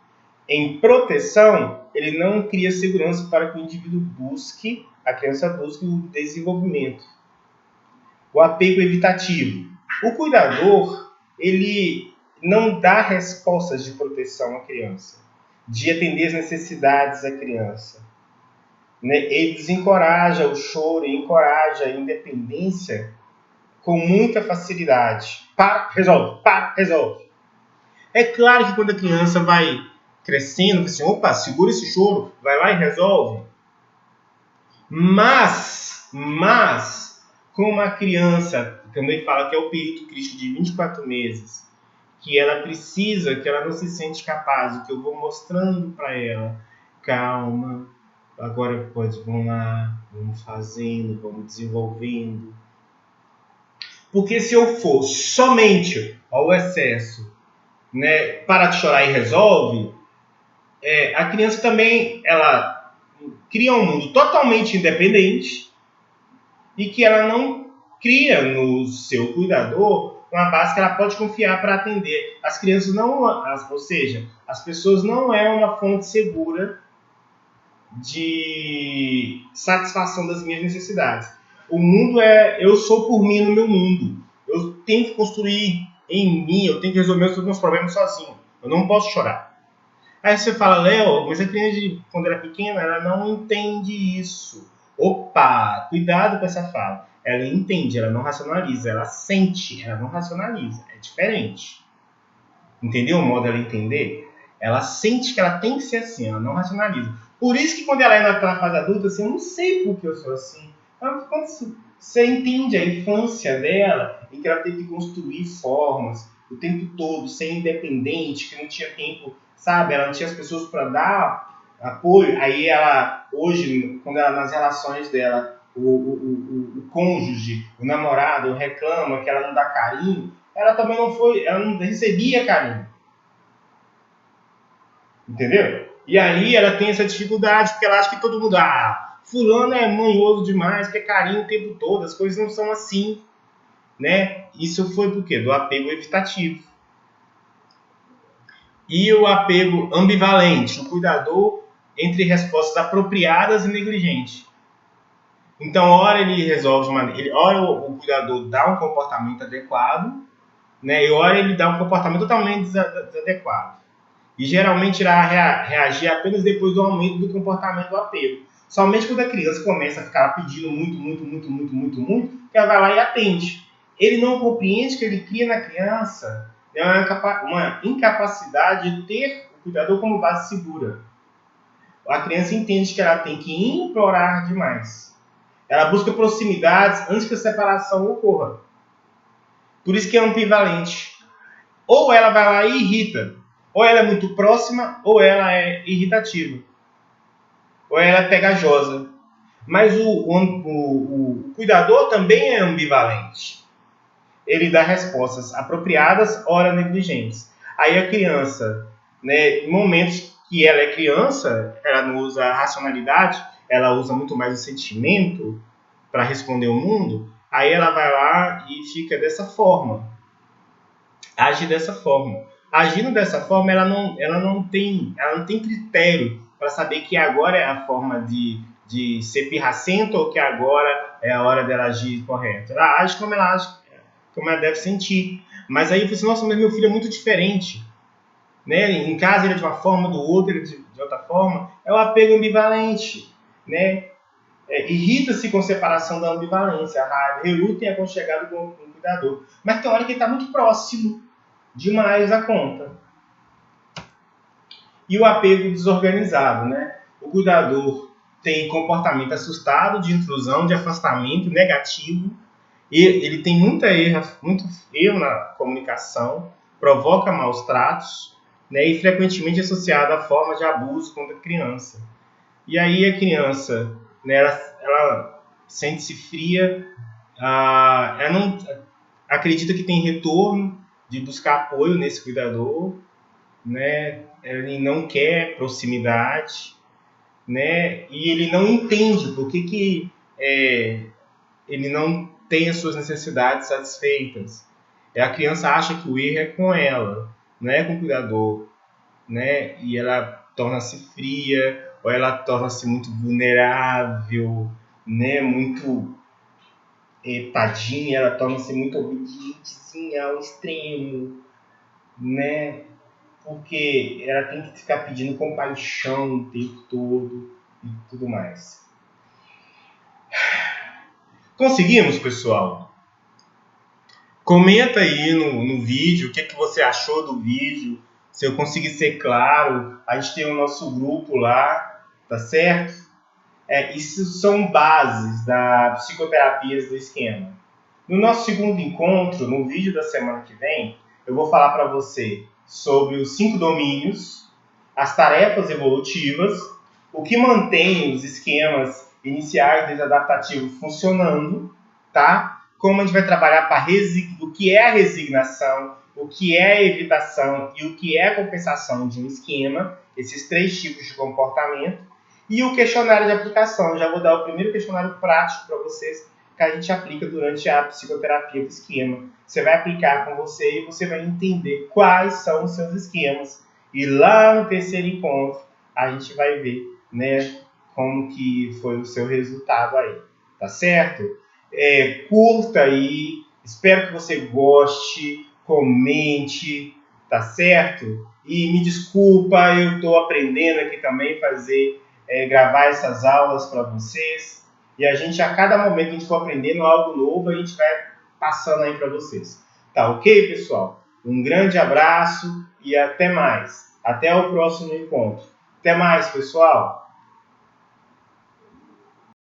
A: em proteção, ele não cria segurança para que o indivíduo busque, a criança busque o desenvolvimento. O apego evitativo. O cuidador, ele não dá respostas de proteção à criança, de atender as necessidades da criança. Ele desencoraja o choro e encoraja a independência com muita facilidade. Resolve. É claro que quando a criança vai crescendo, assim, opa, segura esse choro, vai lá e resolve. Mas, com uma criança, também fala que é o período crítico de 24 meses, que ela precisa, que ela não se sente capaz, o que eu vou mostrando para ela, calma, agora vamos lá, vamos fazendo, vamos desenvolvendo. Porque se eu for somente ao excesso, né, para de chorar e resolve, a criança também ela cria um mundo totalmente independente e que ela não cria no seu cuidador uma base que ela pode confiar para atender. As crianças não, ou seja, as pessoas não é uma fonte segura de satisfação das minhas necessidades. O mundo eu sou por mim no meu mundo. Eu tenho que construir em mim, eu tenho que resolver os meus problemas sozinho. Eu não posso chorar. Aí você fala, Léo, mas a criança, quando ela é pequena, ela não entende isso. Opa, cuidado com essa fala. Ela entende, ela não racionaliza, ela sente, ela não racionaliza. É diferente. Entendeu o modo dela entender? Ela sente que ela tem que ser assim, ela não racionaliza. Por isso que quando ela entra na fase adulta, assim, eu não sei por que eu sou assim. Mas quando você entende a infância dela, em que ela teve que construir formas o tempo todo, ser independente, que não tinha tempo, sabe? Ela não tinha as pessoas para dar apoio. Aí ela, hoje, quando ela, nas relações dela, o cônjuge, o namorado reclama que ela não dá carinho, ela também ela não recebia carinho. Entendeu? E aí ela tem essa dificuldade, porque ela acha que todo mundo, fulano é manhoso demais, quer carinho o tempo todo, as coisas não são assim, né? Isso foi por quê? Do apego evitativo. E o apego ambivalente, o cuidador entre respostas apropriadas e negligentes. Então, ora ele resolve ora o cuidador dá um comportamento adequado, né? E ora ele dá um comportamento totalmente desadequado. E geralmente irá reagir apenas depois do aumento do comportamento do apego. Somente quando a criança começa a ficar pedindo muito, que ela vai lá e atende. Ele não compreende que ele cria na criança uma incapacidade de ter o cuidador como base segura. a criança entende que ela tem que implorar demais. Ela busca proximidades antes que a separação ocorra. Por isso que é ambivalente. Ou ela vai lá e irrita. Ou ela é muito próxima, ou ela é irritativa. Ou ela é pegajosa. Mas o cuidador também é ambivalente. Ele dá respostas apropriadas, ora negligentes. Aí a criança, né, em momentos que ela é criança, ela não usa a racionalidade, ela usa muito mais o sentimento para responder o mundo, aí ela vai lá e fica dessa forma. Age dessa forma. Agindo dessa forma, ela não tem critério para saber que agora é a forma de ser pirracenta ou que agora é a hora dela agir correto. Ela age, como ela deve sentir. Mas aí você, assim, nossa, mas meu filho é muito diferente. Né? Em casa ele é de uma forma, do outro ele é de outra forma. É o apego ambivalente. Né? Irrita-se com separação da ambivalência, a raiva, reluta em aconchegado com o cuidador. Mas tem hora que ele está muito próximo demais da conta. E o apego desorganizado, né? O cuidador tem comportamento assustado, de intrusão, de afastamento negativo. Ele tem muito erro na comunicação, provoca maus tratos, né? E frequentemente associado a formas de abuso contra a criança. E aí a criança, né, ela sente-se fria, ela não acredita que tem retorno de buscar apoio nesse cuidador, né? Ele não quer proximidade, né? E ele não entende por que ele não tem as suas necessidades satisfeitas. A criança acha que o erro é com ela, não é com o cuidador, né? E ela torna-se fria, ou ela torna-se muito vulnerável, né? Muito tadinha, ela torna-se muito obedientezinha ao extremo, né? Porque ela tem que ficar pedindo compaixão o tempo todo e tudo mais. Conseguimos, pessoal? Comenta aí no vídeo o que você achou do vídeo, se eu consegui ser claro. A gente tem o nosso grupo lá, tá certo? Isso são bases da psicoterapias do esquema. No nosso segundo encontro, no vídeo da semana que vem, eu vou falar para você sobre os 5 domínios, as tarefas evolutivas, o que mantém os esquemas iniciais desadaptativos funcionando, tá? Como a gente vai trabalhar para o que é a resignação, o que é a evitação e o que é a compensação de um esquema, esses 3 tipos de comportamento, e o questionário de aplicação. Eu já vou dar o primeiro questionário prático para vocês, que a gente aplica durante a psicoterapia do esquema. Você vai aplicar com você e você vai entender quais são os seus esquemas. E lá no terceiro encontro, a gente vai ver, né, como que foi o seu resultado aí. Tá certo? Curta aí, espero que você goste, comente, tá certo? E me desculpa, eu estou aprendendo aqui também gravar essas aulas para vocês. E a gente, a cada momento que a gente for aprendendo algo novo, a gente vai passando aí para vocês. Tá ok, pessoal? Um grande abraço e até mais. Até o próximo encontro. Até mais, pessoal!